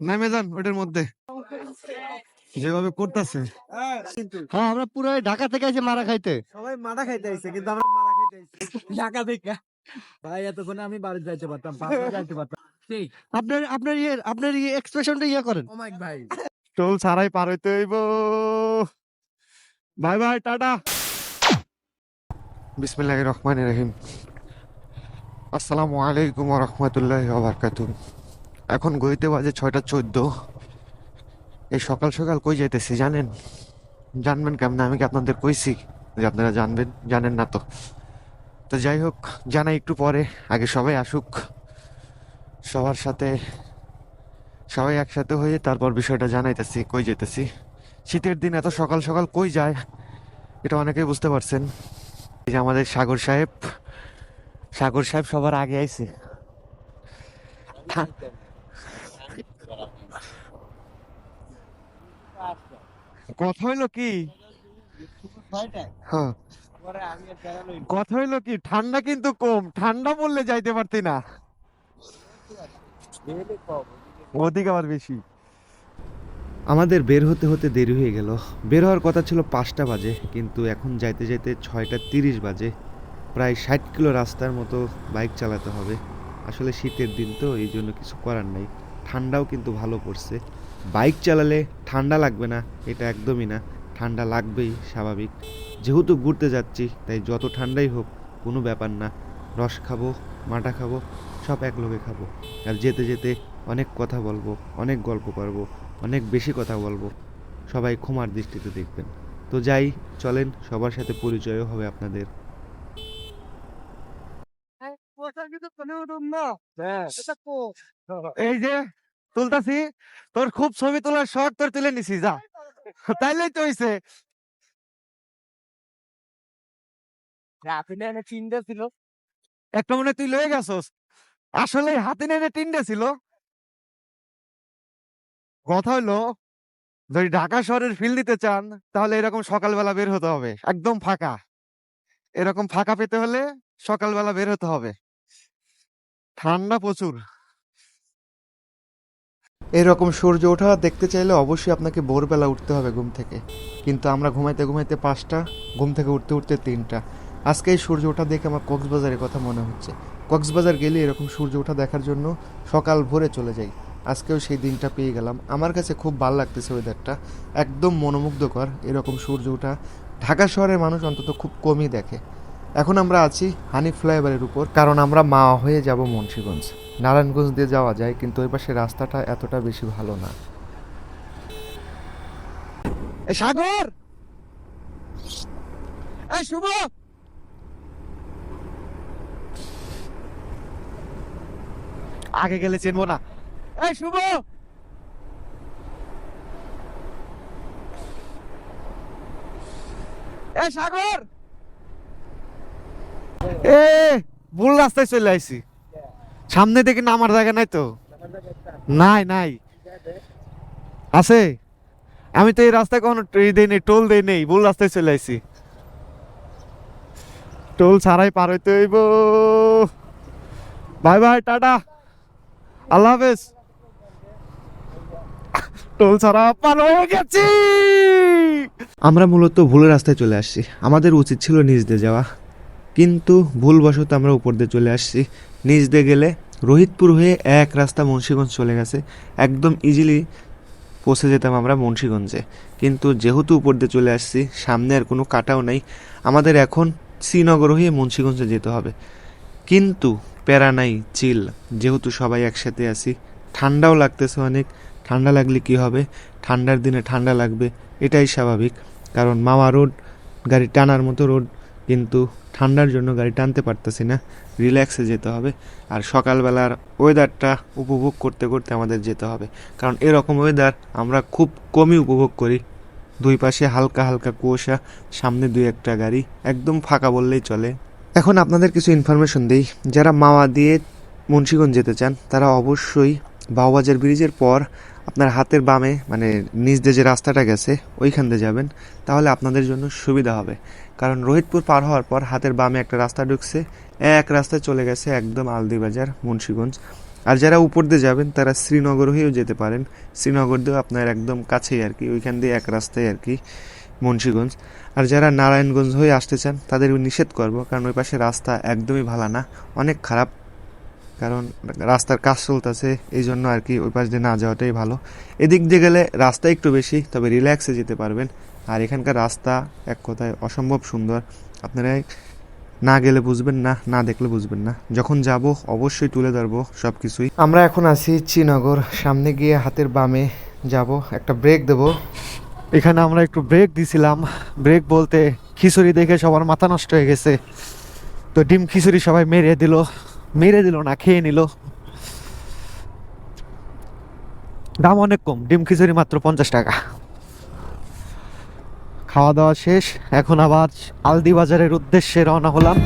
নামে যান ওটার মধ্যে যেভাবে করতেছে। হ্যাঁ, আমরা পুরো ঢাকা থেকে এসে মারা খাইতে। সবাই মারা খাইতে আইছে, কিন্তু আমরা মারা খাইতে আইছি ঢাকা থেকে। ভাই এতক্ষণে আমি বাড়ি যাইতে পারতাম, বাসে যাইতে পারতাম। ঠিক আপনার এক্সপ্রেশনটা করেন। ও মাইক ভাই, টোল ছাড়াই পার হইতে হইব। Bye bye, tata. বিসমিল্লাহির রহমানির রহিম। আসসালামু আলাইকুম ওয়া রাহমাতুল্লাহি ওয়া বারাকাতুহু। এখন ঘড়িতে বাজে 6:14। এই সকাল সকাল কই যাইতেছি জানেন? জানবেন কেমন? আমি কি আপনাদের কইছি যে আপনারা জানবেন? জানেন না তো। তো যাই হোক, জানাই একটু পরে, আগে সবাই আসুক। সবার সাথে সবাই একসাথে হয়ে তারপর বিষয়টা জানাইতেছি কই যেতেছি। শীতের দিন এত সকাল সকাল কই যায় এটা অনেকেই বুঝতে পারছেন। এই যে আমাদের সাগর সাহেব সবার আগে আইছে। কথা হইলো কি? হ্যাঁ, কথা হইলো কি, ঠান্ডা কিন্তু কম, ঠান্ডা পড়লে যাইতে পারতি না, ওদিকে আবার বেশি। আমাদের বের হতে হতে দেরি হয়ে গেল। বের হওয়ার কথা ছিল 5টা বাজে, কিন্তু এখন যাইতে যাইতে 6:30 বাজে। প্রায় 60 কিলো রাস্তার মতো বাইক চালাতে হবে। আসলে শীতের দিন তো, এই জন্য কিছু করার নাই। ঠান্ডাও কিন্তু ভালো পড়ছে। বাইক চালালে ঠান্ডা লাগবে না এটা একদমই না, ঠান্ডা লাগবেই, স্বাভাবিক। যেহেতু ঘুরতে যাচ্ছি তাই যত ঠান্ডাই হোক কোনো ব্যাপার না। রস খাবো, মাঠা খাবো, সব এক লগে খাবো। আর যেতে যেতে অনেক কথা বলবো, অনেক গল্প করবো, অনেক বেশি কথা বলবো। সবাই ক্ষমার দৃষ্টিতে দেখবেন। তো যাই, চলেন, সবার সাথে পরিচয়ও হবে আপনাদের। এই যে তুলতাছি, তোর খুব ছবি তোলার শখ, তোর তুলে নিছি, যা। তাইলেই তো হইছে। চিন্তা ছিল একটা মনে তুই লয়ে গেছস, আসলে হাতে নেনে টিন্ডে ছিল। কথা হইলো, যদি ঢাকা শহরের ফিল দিতে চান তাহলে এরকম সকালবেলা বের হতে হবে, একদম ফাঁকা। এরকম ফাঁকা পেতে হলে সকালবেলা বের হতে হবে, ঠান্ডা প্রচুর। এরকম সূর্য ওঠা দেখতে চাইলে অবশ্যই আপনাকে ভোরবেলা উঠতে হবে ঘুম থেকে, কিন্তু আমরা ঘুমাইতে ঘুমাইতে 5টা, ঘুম থেকে উঠতে উঠতে 3টা। আজকে এই সূর্য ওঠা দেখে আমার কক্সবাজারের কথা মনে হচ্ছে। কক্সবাজার গেলে এরকম সূর্য ওঠা দেখার জন্য সকাল ভোরে চলে যাই। আজকেও সেই দিনটা পেয়ে গেলাম। আমার কাছে খুব ভালো লাগতেছে ওয়েদারটা, একদম মনোমুগ্ধকর। এরকম সূর্য ওঠা ঢাকা শহরের মানুষ অন্তত খুব কমই দেখে। এখন আমরা আছি হানি ফ্লাইওভারের উপর, কারণ আমরা মা হয়ে যাব মুন্সিগঞ্জ। নারায়ণগঞ্জ দিয়ে যাওয়া যায়, কিন্তু ওই পাশে রাস্তাটা এতটা বেশি ভালো না। সাগর, শুভ, আগে গেলে চিনবো না। শুভ, সাগর, ভুল রাস্তায় চলে আইছি। সামনে দেখে নামার জায়গা নাই তো। নাই নাই, আছে। আমি তো এই রাস্তায় কখনো টোল দেই নেই, ভুল রাস্তায় চলে আইছি। টোল ছাড়াই পার হইতে হইব। বাই বাই, টাটা, আল্লাহ হাফেজ। টোল ছাড়া পার হয়ে গেছি। আমরা মূলত ভুল রাস্তায় চলে আসছি, আমাদের উচিত ছিল নিচ দিয়ে যাওয়া, কিন্তু ভুলবশত আমরা উপর দিয়ে চলে আসছি। নিচ দিয়ে গেলে রোহিতপুর হয়ে এক রাস্তা মুন্সিগঞ্জ চলে গেছে, একদম ইজিলি পৌঁছে যেতাম আমরা মুন্সিগঞ্জে। কিন্তু যেহেতু উপর দিয়ে চলে আসছি, সামনে আর কোনো কাটাও নাই, আমাদের এখন শ্রীনগর হয়ে মুন্সিগঞ্জে যেতে হবে। কিন্তু প্যারা নাই, চিল, যেহেতু সবাই একসাথে আছি। ঠান্ডাও লাগতেছে অনেক, ঠান্ডা লাগলে কি হবে, ঠান্ডার দিনে ঠান্ডা লাগবে, এটাই স্বাভাবিক। কারণ মামা রোড, গাড়ি টানার মতো রোড, কিন্তু ঠান্ডার জন্য গাড়ি টানতে পারতেছি না, রিল্যাক্সে যেতে হবে। আর সকালবেলার ওয়েদারটা উপভোগ করতে করতে আমাদের যেতে হবে, কারণ এরকম ওয়েদার আমরা খুব কমই উপভোগ করি। দুই পাশে হালকা হালকা কুয়াশা, সামনে 2-1টা গাড়ি, একদম ফাঁকা বললেই চলে। এখন আপনাদের কিছু ইনফরমেশন দিই। যারা মাওয়া দিয়ে মুন্সিগঞ্জ যেতে চান তারা অবশ্যই বাউবাজার ব্রিজের পর আপনার হাতের বামে, মানে নিচ দিয়ে যে রাস্তাটা গেছে ওইখান দিয়ে যাবেন, তাহলে আপনাদের জন্য সুবিধা হবে। কারণ রোহিতপুর পার হওয়ার পর হাতের বামে একটা রাস্তা ঢুকছে, এক রাস্তায় চলে গেছে একদম আলদিবাজার মুন্সিগঞ্জ। আর যারা উপর দিয়ে যাবেন তারা শ্রীনগর হয়েও যেতে পারেন। শ্রীনগর দিয়েও আপনার একদম কাছেই আর কি, ওইখান দিয়ে এক রাস্তায় আর কি মুন্সিগঞ্জ। আর যারা নারায়ণগঞ্জ হয়ে আসতে চান তাদের নিষেধ করব, কারণ ওই পাশে রাস্তা একদমই ভালো না, অনেক খারাপ। কারণ রাস্তার কাজ চলতেছে, এই জন্য আর কি ওই পাশ দিয়ে না যাওয়াটাই ভালো। এদিক দিয়ে গেলে রাস্তা একটু বেশি, তবে রিল্যাক্সে যেতে পারবেন। আর এখানকার রাস্তা এক কথায় অসম্ভব সুন্দর। আপনারা না গেলে বুঝবেন না, না দেখলে বুঝবেন না। যখন যাব অবশ্যই তুলে ধরবো সব কিছুই। আমরা এখন আছি শ্রীনগর, সামনে গিয়ে হাতের বামে যাব, একটা ব্রেক দেব। এখানে আমরা একটু ব্রেক দিছিলাম, ব্রেক বলতে খিচুড়ি দেখে সবার মাথা নষ্ট হয়ে গেছে, তো ডিম খিচুড়ি সবাই মেরে দিল না, খেয়ে নিল। দাম অনেক কম, ডিম খিচুড়ি মাত্র 50 টাকা। খাওয়া দাওয়া শেষ, এখন আবার আলদি বাজারের উদ্দেশ্যে রওনা হলাম।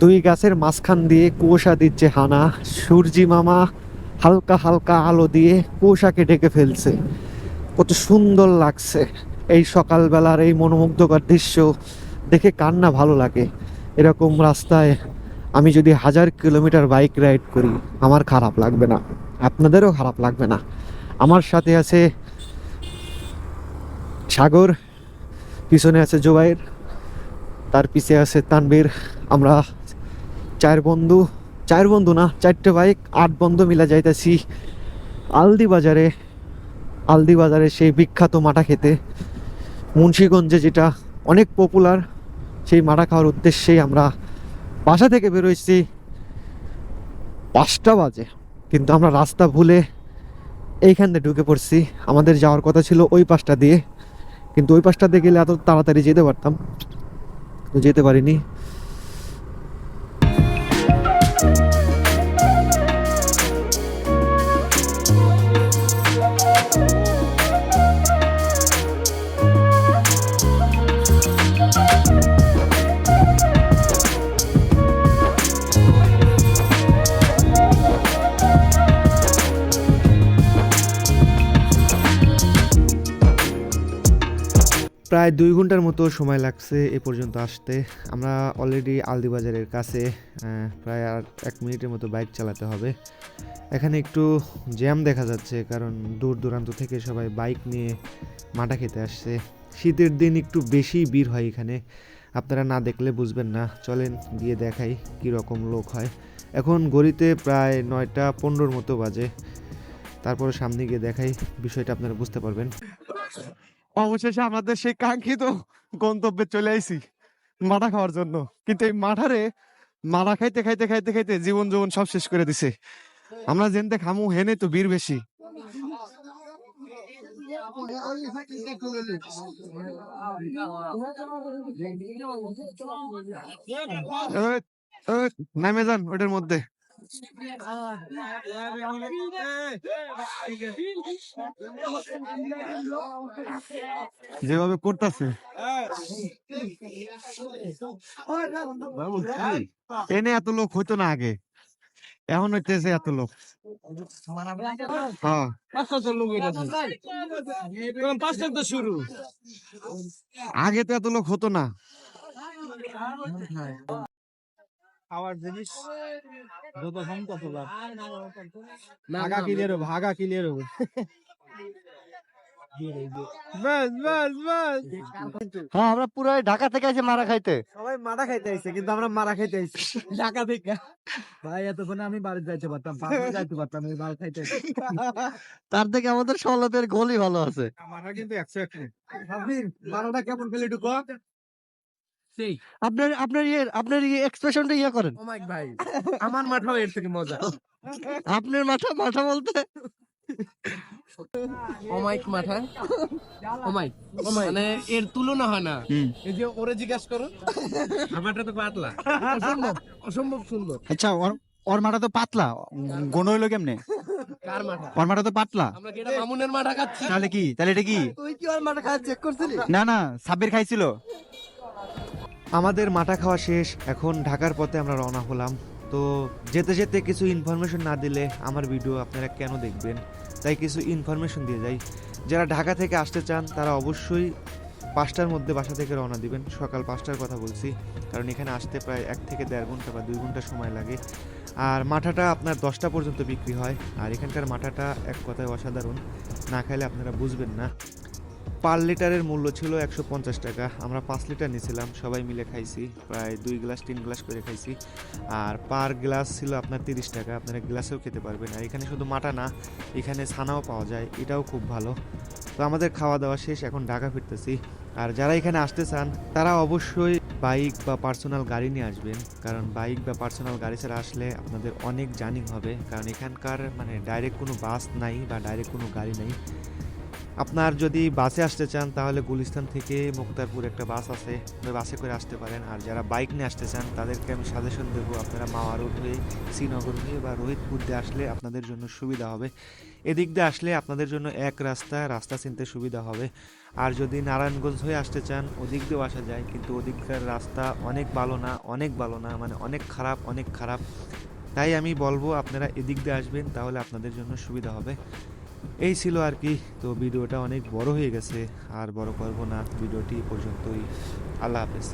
2 গাছের মাঝখান দিয়ে কুয়াশা দিচ্ছে হানা, সূর্যি মামা হালকা হালকা আলো দিয়ে কুয়াশাকে ঢেকে ফেলছে। কত সুন্দর লাগছে এই সকালবেলার এই মনোমুগ্ধকর দৃশ্য দেখে, কার না ভালো লাগে। এরকম রাস্তায় আমি যদি 1000 কিলোমিটার বাইক রাইড করি আমার খারাপ লাগবে না, আপনাদেরও খারাপ লাগবে না। আমার সাথে আছে সাগর, পিছনে আছে জুবাইর, তার পিছে আছে তানবীর। আমরা 4 বন্ধু না 4টে বাইক 8 বন্ধু মিলে যাইতেছি আলদি বাজারে সেই বিখ্যাত মাঠা খেতে, মুন্সিগঞ্জে যেটা অনেক পপুলার। সেই মাঠা খাওয়ার উদ্দেশ্যেই আমরা বাসা থেকে বেরোইছি 5টা বাজে, কিন্তু আমরা রাস্তা ভুলে এইখান দিয়ে ঢুকে পড়ছি। আমাদের যাওয়ার কথা ছিল ওই পাশটা দিয়ে, কিন্তু ওই পাশটা দিয়ে গেলে এত তাড়াতাড়ি যেতে পারতাম, তো যেতে পারিনি। প্রায় 2 ঘন্টার মতো সময় লাগছে এ পর্যন্ত আসতে। আমরা অলরেডি আলদি বাজারের কাছে, প্রায় আর 1 মিনিটের মতো বাইক চালাতে হবে। এখানে একটু জ্যাম দেখা যাচ্ছে, কারণ দূর দূরান্ত থেকে সবাই বাইক নিয়ে মাঠা খেতে আসছে। শীতের দিন একটু বেশি ভিড় হয় এখানে, আপনারা না দেখলে বুঝবেন না। চলেন গিয়ে দেখাই কীরকম লোক হয়। এখন ঘড়িতে প্রায় 9টা 15 মতো বাজে, তারপরে সামনে গিয়ে দেখাই, বিষয়টা আপনারা বুঝতে পারবেন। অবশেষে আমাদের সেই কাঙ্ক্ষিত গন্তব্যে চলে আইছি মাঠা খাওয়ার জন্য, কিন্তু এই মাঠা খাইতে খাইতে খাইতে খাইতে জীবন সব শেষ করে দিছে। আমরা যেনতে খামু হেনে তো বীর বেশি। নামে যান ওটার মধ্যে। যেভাবে করতেছে এনে এত লোক হইতো না আগে, এখন হইতেছে এত লোক। হ্যাঁ আগে তো এত লোক হতো না। খাওয়ার জিনিস যত কম তত লাভ। ভাগা ক্লিয়ার হবে, ভাগা ক্লিয়ার হবে। হ্যাঁ, আমরা পুরাই ঢাকা থেকে আইছি মারা খাইতে। সবাই মারা খাইতে আইছে, কিন্তু আমরা মারা খাইতে আইছি ঢাকা থেকে। ভাই এতক্ষণে আমি বাড়ি যাইতে পারতাম, যাইতে পারতাম, আমি মারা খাইতে আইছি। তার থেকে আমাদের সলপের গোলই ভালো আছে। মারা কিন্তু 101। সাবির মারাটা কেমন খেলে একটু কর। আপনার এক্সপ্রেশনটা ইয়ে করেন। ও মাই ভাই, আমার মাঠাও এর থেকে মজা। আপনার মাথা বলতে অমাইক মাথা, অমাইক মানে এর তুলনা হয় না। এই যে ওরে জিজ্ঞাসা করো, আমারটা তো পাতলা, অসম্ভব সুন্দর। আচ্ছা ওর মাথা তো পাতলা, গোন হইলো কেমনে? কার মাথা? ওর মাথা তো পাতলা। আমরা কি এটা মামুনের মাথা খাচ্ছি? তাহলে এটা কি? তুই কি ওর মাথা খাওয়া চেক করছিলি? না সাব্বির খাইছিল। আমাদের মাটা খাওয়া শেষ, এখন ঢাকার পথে আমরা রওনা হলাম। তো যেতে যেতে কিছু ইনফরমেশন না দিলে আমার ভিডিও আপনারা কেন দেখবেন, তাই কিছু ইনফরমেশন দিয়ে যাই। যারা ঢাকা থেকে আসতে চান তারা অবশ্যই 5টার মধ্যে বাসা থেকে রওনা দিবেন। সকাল 5টার কথা বলছি, কারণ এখানে আসতে প্রায় 1 থেকে 1.5 ঘন্টা বা 2 ঘন্টা সময় লাগে। আর মাঠাটা আপনার 10টা পর্যন্ত বিক্রি হয়। আর এখানকার মাঠাটা এক কথায় অসাধারণ, না খাইলে আপনারা বুঝবেন না। পার লিটারের মূল্য ছিল 150 টাকা। আমরা 5 লিটার নিয়েছিলাম, সবাই মিলে খাইছি, প্রায় 2 গ্লাস 3 গ্লাস করে খাইছি। আর পার গ্লাস ছিল আপনার 30 টাকা, আপনারা গ্লাসেও খেতে পারবেন। আর এখানে শুধু মাটা না, এখানে ছানাও পাওয়া যায়, এটাও খুব ভালো। তো আমাদের খাওয়া দাওয়া শেষ, এখন ঢাকা ফিরতেছি। আর যারা এখানে আসতে চান তারা অবশ্যই বাইক বা পার্সোনাল গাড়ি নিয়ে আসবেন, কারণ বাইক বা পার্সোনাল গাড়ি ছাড়া আসলে আপনাদের অনেক জার্নি হবে। কারণ এখানকার মানে ডাইরেক্ট কোনো বাস নাই বা ডাইরেক্ট কোনো গাড়ি নেই। আপনার যদি বাসে আসতে চান তাহলে গুলিস্তান থেকে মুক্তারপুর একটা বাস আছে, ওই বাসে করে আসতে পারেন। আর যারা বাইক নিয়ে আসতে চান তাদেরকে আমি সাজেশন দেবো, আপনারা মাওয়া রোড হয়ে, শ্রীনগর হয়ে বা রোহিতপুর দিয়ে আসলে আপনাদের জন্য সুবিধা হবে। এদিক দিয়ে আসলে আপনাদের জন্য এক রাস্তা চিনতে সুবিধা হবে। আর যদি নারায়ণগঞ্জ হয়ে আসতে চান ওদিক দিয়েও আসা যায়, কিন্তু ওদিককার রাস্তা অনেক ভালো না, মানে অনেক খারাপ। তাই আমি বলবো আপনারা এদিক দিয়ে আসবেন, তাহলে আপনাদের জন্য সুবিধা হবে। এই ছিল আর কি। তো ভিডিওটা অনেক বড় হয়ে গেছে, আর বড় করব না, ভিডিওটি এই পর্যন্তই। আল্লাহ হাফেজ।